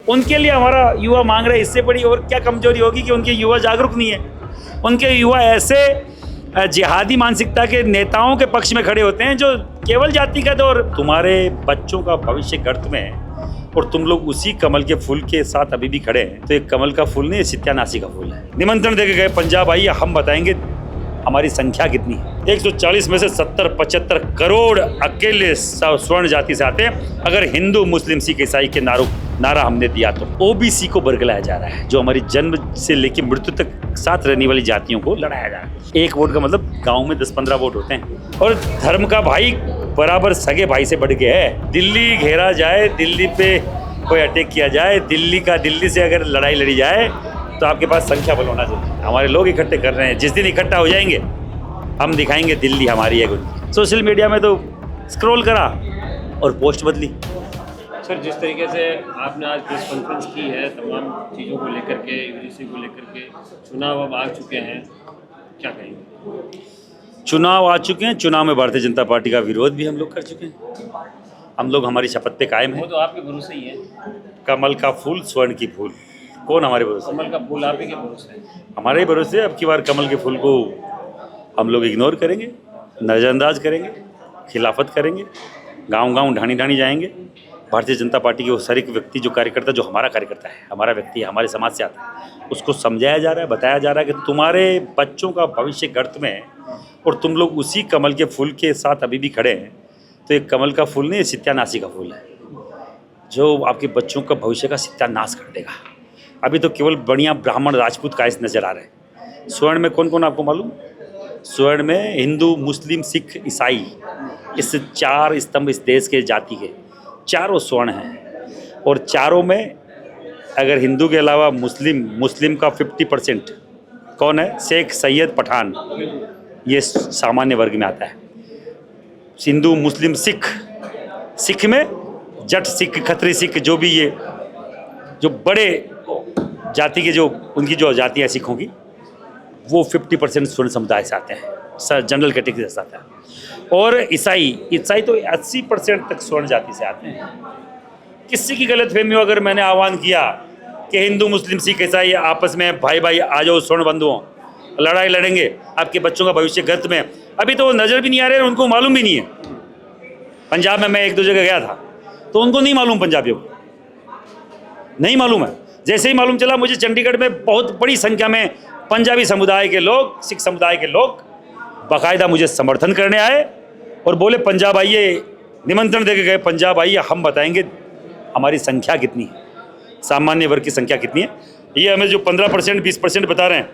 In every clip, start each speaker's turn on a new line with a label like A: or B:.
A: उनके लिए हमारा युवा मांग रहे हैं। इससे बड़ी और क्या कमजोरी होगी कि उनके युवा जागरूक नहीं है। उनके युवा ऐसे जिहादी मानसिकता के नेताओं के पक्ष में खड़े होते हैं जो केवल जातिगत और तुम्हारे बच्चों का भविष्य गर्त में है और तुम लोग उसी कमल के फूल के साथ अभी भी खड़े हैं। तो एक कमल का फूल नहीं, सत्यानाशी का फूल है। निमंत्रण देके गए पंजाब आइए, हम बताएंगे हमारी संख्या कितनी है। 140 में से 70-75 करोड़ अकेले स्वर्ण जाति से आते हैं। अगर हिंदू मुस्लिम सिख ईसाई के नारा हमने दिया तो ओबीसी को बरगलाया जा रहा है, जो हमारी जन्म से लेकर मृत्यु तक साथ रहने वाली जातियों को लड़ाया जा रहा है। एक वोट का मतलब गांव में 10-15 वोट होते हैं। और धर्म का भाई बराबर सगे भाई से बढ़ के है। दिल्ली घेरा जाए, दिल्ली पे कोई अटैक किया जाए, दिल्ली से अगर लड़ाई लड़ी जाए तो आपके पास संख्या बल होना चाहिए। हमारे लोग इकट्ठे कर रहे हैं। जिस दिन इकट्ठा हो जाएंगे हम दिखाएंगे दिल्ली हमारी है। सोशल मीडिया में तो स्क्रॉल करा और पोस्ट बदली।
B: सर, जिस तरीके से आपने आज प्रेस कॉन्फ्रेंस की है तमाम चीज़ों को लेकर के, यूनिवर्सिटी को लेकर के, चुनाव अब आ चुके हैं, क्या कहेंगे?
A: चुनाव आ चुके हैं। चुनाव में भारतीय जनता पार्टी का विरोध भी हम लोग कर चुके हैं। हम लोग हमारी शपथ पे कायम है।
B: वो तो आपके भरोसे ही है।
A: कमल का फूल, स्वर्ण की फूल, कौन हमारे भरोसे?
B: कमल का फूल आप ही के भरोसे है।
A: हमारे ही भरोसे। अब की बार कमल के फूल को हम लोग इग्नोर करेंगे, नज़रअंदाज करेंगे, खिलाफत करेंगे, गांव-गांव ढाणी जाएंगे। भारतीय जनता पार्टी के वो सारे व्यक्ति, जो कार्यकर्ता, जो हमारा कार्यकर्ता है, हमारा व्यक्ति है, हमारे समाज से आता है, उसको समझाया जा रहा है, बताया जा रहा है कि तुम्हारे बच्चों का भविष्य गर्त में है और तुम लोग उसी कमल के फूल के साथ अभी भी खड़े हैं। तो एक कमल का फूल नहीं, सत्यानाशी का फूल है, जो आपके बच्चों का भविष्य का सत्यानाश कर देगा। अभी तो केवल बढ़िया ब्राह्मण राजपूत कायस नजर आ रहे हैं। स्वर्ण में कौन कौन आपको मालूम? स्वर्ण में हिंदू मुस्लिम सिख ईसाई, इस 4 स्तंभ इस देश के जाति के चारों स्वर्ण हैं। और चारों में अगर हिंदू के अलावा मुस्लिम का 50% कौन है? शेख, सैयद, पठान, ये सामान्य वर्ग में आता है। हिंदू मुस्लिम सिख में जट सिख, खत्री सिख, जो भी ये जो बड़े जाति के जो उनकी जो जाति है सिखों की, वो 50% स्वर्ण समुदाय से आते हैं, जनरल कैटेगरी से आते हैं। और ईसाई तो 80% तक स्वर्ण जाति से आते हैं। किसी की गलतफहमी हो, अगर मैंने आह्वान किया कि हिंदू मुस्लिम सिख ईसाई आपस में भाई आ जाओ, स्वर्ण बंधुओं, लड़ाई लड़ेंगे आपके बच्चों का भविष्य गर्त में, अभी तो वो नज़र भी नहीं आ रहे, उनको मालूम भी नहीं है। पंजाब में मैं 1-2 जगह गया था तो उनको नहीं मालूम, पंजाबियों को नहीं मालूम है। जैसे ही मालूम चला, मुझे चंडीगढ़ में बहुत बड़ी संख्या में पंजाबी समुदाय के लोग, सिख समुदाय के लोग बाकायदा मुझे समर्थन करने आए और बोले पंजाब आइए, निमंत्रण देके गए पंजाब आइए, हम बताएंगे हमारी संख्या कितनी है, सामान्य वर्ग की संख्या कितनी है। ये हमें जो 15% 20% बता रहे हैं,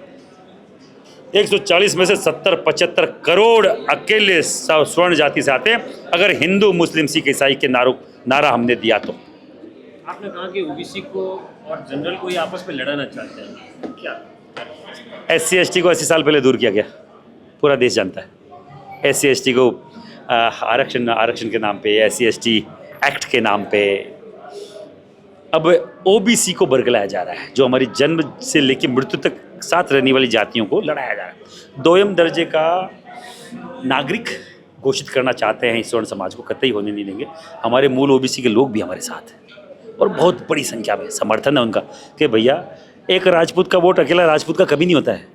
A: 140 में से 70-75 करोड़ अकेले स्वर्ण जाति से आते हैं। अगर हिंदू मुस्लिम सिख ईसाई के नारा हमने दिया तो।
B: आपने कहा कि ओबीसी को और जनरल को ही आपस में लड़ाना चाहते हैं, क्या?
A: SC ST को 80 साल पहले दूर किया गया, पूरा देश जानता है। SC ST को आरक्षण के नाम पे, SC ST एक्ट के नाम पे अब OBC को बरगलाया जा रहा है, जो हमारी जन्म से लेकर मृत्यु तक साथ रहने वाली जातियों को लड़ाया जा रहा है। 2म दर्जे का नागरिक घोषित करना चाहते हैं इस स्वर्ण समाज को, कतई होने नहीं देंगे। हमारे मूल OBC के लोग भी हमारे साथ हैं और बहुत बड़ी संख्या में समर्थन है उनका कि भैया, एक राजपूत का वोट अकेला राजपूत का कभी नहीं होता है।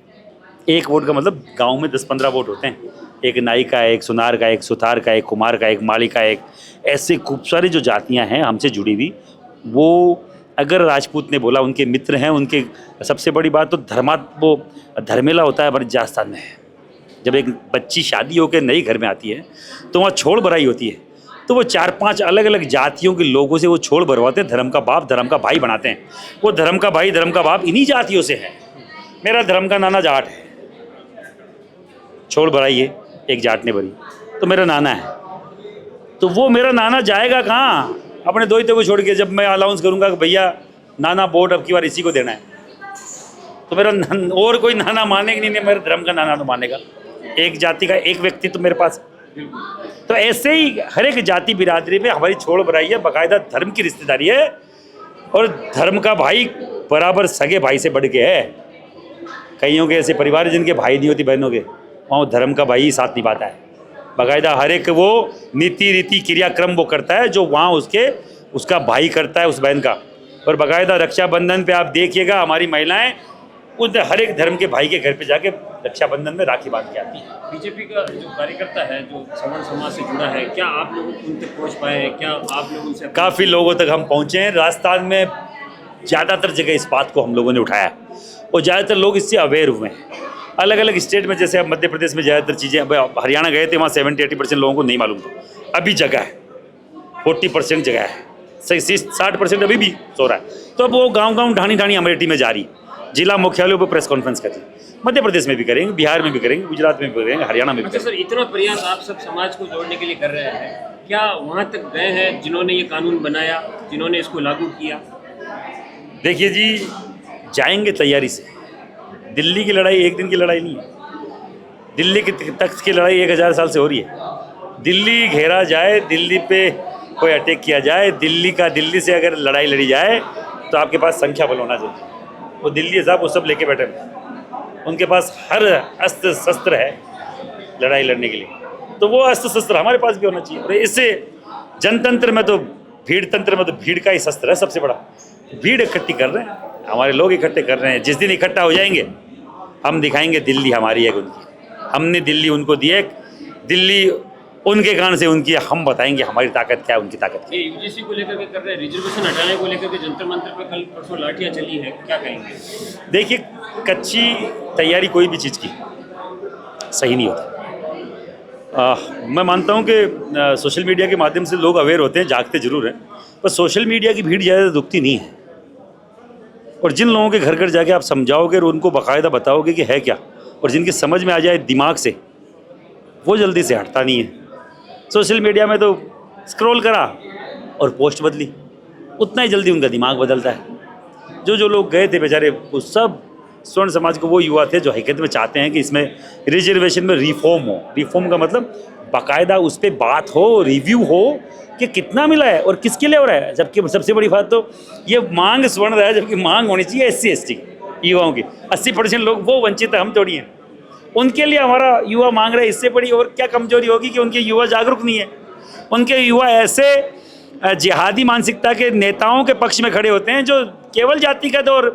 A: एक वोट का मतलब गांव में 10-15 वोट होते हैं। एक नाई का, एक सुनार का, एक सुथार का, एक कुमार का, एक माली का, एक ऐसे खूब सारी जो जातियां हैं हमसे जुड़ी हुई, वो अगर राजपूत ने बोला, उनके मित्र हैं, उनके सबसे बड़ी बात तो वो धर्मेला होता है हमारे राजस्थान में। जब एक बच्ची शादी होकर नई घर में आती है तो वहाँ छोड़ भराई होती है, तो वो 4-5 अलग अलग जातियों के लोगों से वो छोड़ भरवाते हैं, धर्म का बाप धर्म का भाई बनाते हैं। वो धर्म का भाई धर्म का बाप इन्हीं जातियों से है। मेरा धर्म का नाना जाट है, छोड़ भराई है, एक जाट ने भरी तो मेरा नाना है, तो वो मेरा नाना जाएगा कहाँ अपने दोहिते को छोड़ के? जब मैं अनाउंस करूँगा कि भैया नाना वोट अब की बार इसी को देना है, तो मेरा और कोई नाना मानेगा नहीं, मेरे धर्म का नाना तो मानेगा। एक जाति का एक व्यक्ति तो मेरे पास। तो ऐसे ही हर एक जाति बिरादरी में हमारी छोड़ भराई है, बाकायदा धर्म की रिश्तेदारी है और धर्म का भाई बराबर सगे भाई से बढ़ के है। कईयों के ऐसे परिवार जिनके भाई नहीं होती, बहनों के, वहाँ धर्म का भाई ही साथ निभाता है। बाकायदा हर एक वो नीति रीति क्रियाक्रम वो करता है जो वहाँ उसका भाई करता है, उस बहन का। और बाकायदा रक्षाबंधन पे आप देखिएगा हमारी महिलाएं उस हर एक धर्म के भाई के घर पे जाके रक्षाबंधन में राखी बांध के आती हैं।
B: बीजेपी का जो कार्यकर्ता है जो सवर्ण समाज से जुड़ा है, क्या आप लोग उन तक पहुँच पाए हैं? क्या आप लोग उनसे
A: काफ़ी लोगों तक हम पहुँचे हैं। राजस्थान में ज़्यादातर जगह इस बात को हम लोगों ने उठाया है और ज़्यादातर लोग इससे अवेयर हुए हैं। अलग अलग स्टेट में, जैसे अब मध्य प्रदेश में ज़्यादातर चीज़ें, अब हरियाणा गए थे, वहाँ 70-80% लोगों को नहीं मालूम था। अभी जगह है, 40% जगह है, 60% अभी भी सो रहा है। तो अब वो गांव-गांव, ढाणी-ढाणी अमेठी में जारी, जिला मुख्यालयों पर प्रेस कॉन्फ्रेंस करें। मध्य प्रदेश में भी करेंगे, बिहार में भी करेंगे, गुजरात में भी करेंगे, हरियाणा में भी
B: अच्छा
A: करेंगे।
B: सर, इतना प्रयास आप सब समाज को जोड़ने के लिए कर रहे हैं, क्या वहाँ तक गए हैं जिन्होंने ये कानून बनाया, जिन्होंने इसको लागू किया?
A: देखिए जी, जाएंगे तैयारी से। दिल्ली की लड़ाई एक दिन की लड़ाई नहीं है। दिल्ली के तख्त की लड़ाई 1000 साल से हो रही है। दिल्ली घेरा जाए, दिल्ली पे कोई अटैक किया जाए, दिल्ली से अगर लड़ाई लड़ी जाए तो आपके पास संख्या बल होना चाहिए। वो दिल्ली साहब वो सब लेके बैठे हैं, उनके पास हर अस्त्र शस्त्र है लड़ाई लड़ने के लिए। तो वो अस्त्र शस्त्र हमारे पास भी होना चाहिए। और इससे जनतंत्र में तो, भीड़ तंत्र में तो भीड़ का ही शस्त्र है सबसे बड़ा। भीड़ इकट्ठी कर रहे हैं, हमारे लोग इकट्ठे कर रहे हैं। जिस दिन इकट्ठा हो जाएंगे हम दिखाएंगे दिल्ली हमारी है, उनकी। हमने दिल्ली उनको दी है, दिल्ली उनके कारण से उनकी, हम बताएंगे हमारी ताकत क्या है, उनकी ताकत क्या
B: ये यूजीसी को लेकर के कर रहे हैं, रिजर्वेशन हटाने को लेकर के जंतर मंतर पर कल परसों लाठियाँ चली है, क्या कहेंगे?
A: है। देखिए, कच्ची तैयारी कोई भी चीज़ की सही नहीं होती। मैं मानता हूँ कि सोशल मीडिया के माध्यम से लोग अवेयर होते हैं, जागते जरूर हैं, पर सोशल मीडिया की भीड़ ज़्यादा दुखती नहीं है। और जिन लोगों के घर घर जाके आप समझाओगे और उनको बाकायदा बताओगे कि है क्या, और जिनकी समझ में आ जाए दिमाग से, वो जल्दी से हटता नहीं है। सोशल मीडिया में तो स्क्रॉल करा और पोस्ट बदली, उतना ही जल्दी उनका दिमाग बदलता है। जो लोग गए थे बेचारे, वो सब स्वर्ण समाज को वो युवा थे जो हकीकत में चाहते हैं कि इसमें रिजर्वेशन में रिफॉर्म हो। रिफॉर्म का मतलब बाकायदा उस पर बात हो, रिव्यू हो कि कितना मिला है और किसके लिए हो रहा है। जबकि सबसे बड़ी बात तो ये मांग स्वर्ण रहा है, जबकि मांग होनी चाहिए SC/ST युवाओं की। 80% लोग वो वंचित है, हम थोड़ी हैं। उनके लिए हमारा युवा मांग रहे हैं। इससे बड़ी और क्या कमजोरी होगी कि उनके युवा जागरूक नहीं है। उनके युवा ऐसे जिहादी मानसिकता के नेताओं के पक्ष में खड़े होते हैं जो केवल जातिगत और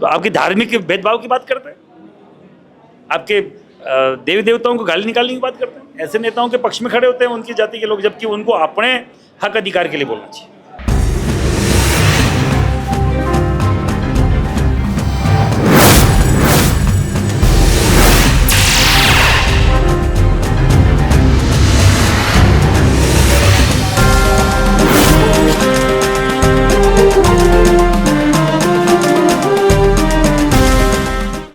A: आपकी धार्मिक भेदभाव की बात करते हैं, आपके देवी देवताओं को गाली निकालने की बात करते हैं। ऐसे नेताओं के पक्ष में खड़े होते हैं उनकी जाति के लोग, जबकि उनको अपने हक अधिकार के लिए बोलना चाहिए।